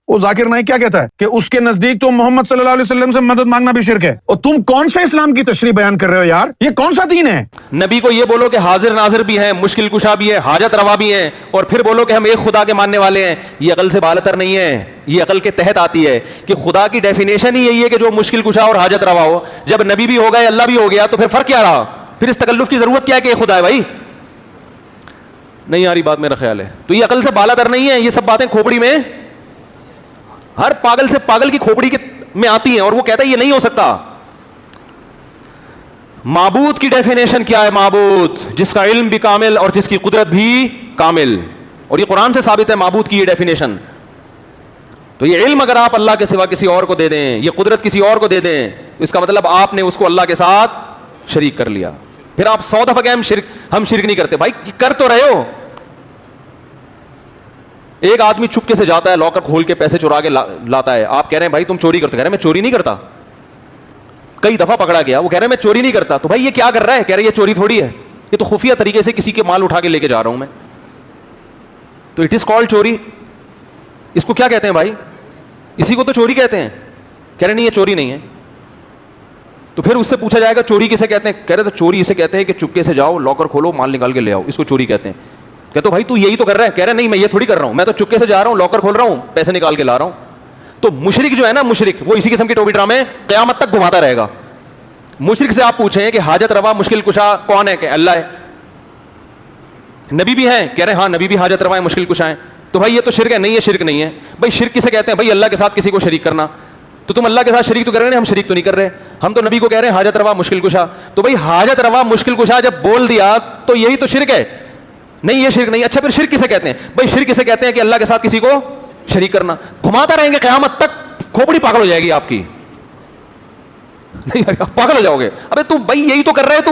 وہ ذاکر نائک کیا کہتا ہے کہ اس کے نزدیک تو محمد صلی اللہ علیہ وسلم سے مدد مانگنا بھی شرک ہے. اور تم کون سے اسلام کی تشریح بیان کر رہے ہو یار؟ یہ کون سا دین ہے؟ نبی کو یہ بولو کہ حاضر ناظر بھی ہیں, مشکل کشا بھی ہیں, حاجت روا بھی ہیں, اور پھر بولو کہ ہم ایک خدا کے ماننے والے ہیں. یہ عقل سے بالاتر نہیں ہے, یہ عقل کے تحت آتی ہے کہ خدا کی ڈیفینیشن ہی یہی ہے کہ جو مشکل کشا اور حاجت روا ہو. جب نبی بھی ہو گئے, اللہ بھی ہو گیا, تو پھر فرق کیا رہا؟ پھر اس تکلف کی ضرورت کیا ہے کہ یہ خدا ہے؟ بھائی نہیں آ رہی بات, میرا خیال ہے. تو یہ عقل سے بالاتر نہیں ہے, یہ سب باتیں کھوپڑی میں ہر پاگل سے پاگل کی کھوپڑی میں آتی ہیں, اور وہ کہتا ہے یہ نہیں ہو سکتا. معبود کی ڈیفینیشن کیا ہے؟ معبود جس کا علم بھی کامل اور جس کی قدرت بھی کامل, اور یہ قرآن سے ثابت ہے معبود کی یہ ڈیفینیشن. تو یہ علم اگر آپ اللہ کے سوا کسی اور کو دے دیں, یہ قدرت کسی اور کو دے دیں, تو اس کا مطلب آپ نے اس کو اللہ کے ساتھ شریک کر لیا. پھر آپ 100 دفعہ کہ ہم شرک نہیں کرتے. بھائی کر تو رہے ہو. ایک آدمی چپکے سے جاتا ہے, لاکر کھول کے پیسے چرا کے لاتا ہے. آپ کہہ رہے ہیں بھائی تم چوری کرتے, کہہ رہے ہیں میں چوری نہیں کرتا. کئی دفعہ پکڑا گیا, وہ کہہ رہے ہیں میں چوری نہیں کرتا. تو بھائی یہ کیا کر رہا ہے؟ کہہ رہے یہ چوری تھوڑی ہے, یہ تو خفیہ طریقے سے کسی کے مال اٹھا کے لے کے جا رہا ہوں میں. تو اٹ از کالڈ چوری. اس کو کیا کہتے ہیں بھائی؟ اسی کو تو چوری کہتے ہیں. کہہ رہے نہیں یہ چوری نہیں ہے. تو پھر اس سے پوچھا جائے گا چوری کسے کہتے ہیں؟ کہہ رہے تو چوری اسے کہتے ہیں کہ چپکے سے جاؤ, لاکر کھولو, مال نکال کے لے آؤ, اس کو چوری کہتے ہیں. کہتے بھائی تو یہی تو کر رہا ہے. کہہ رہے نہیں میں یہ تھوڑی کر رہا ہوں, میں تو چپکے سے جا رہا ہوں, لاکر کھول رہا ہوں, پیسے نکال کے لا رہا ہوں. تو مشرک جو ہے نا, مشرک وہ اسی قسم کے ٹوپی ڈرامے قیامت تک گھماتا رہے گا. مشرک سے آپ پوچھیں کہ حاجت روا مشکل کشا کون ہے؟ کہ اللہ ہے. نبی بھی ہیں, کہہ رہے ہیں ہاں نبی بھی حاجت روا ہے, مشکل کشا ہے. تو بھائی یہ تو شرک ہے. نہیں یہ شرک نہیں ہے. بھائی شرک کسے کہتے ہیں؟ بھائی اللہ کے ساتھ کسی کو شریک کرنا. تو تم اللہ کے ساتھ شریک تو کر رہے ہیں, ہم شریک تو نہیں کر رہے. ہم تو نبی کو کہہ رہے ہیں حاجت روا مشکل کشا. تو بھائی حاجت روا مشکل کشا جب بول دیا تو یہی تو شرک ہے. نہیں یہ شرک نہیں. اچھا پھر شرک کسے کہتے ہیں؟ بھائی شرک کسے کہتے ہیں کہ اللہ کے ساتھ کسی کو شریک کرنا. گھماتا رہیں گے قیامت تک, کھوپڑی پاگل ہو جائے گی آپ کی. نہیں پاگل ہو جاؤ گے. ابے تو بھائی یہی تو کر رہے تو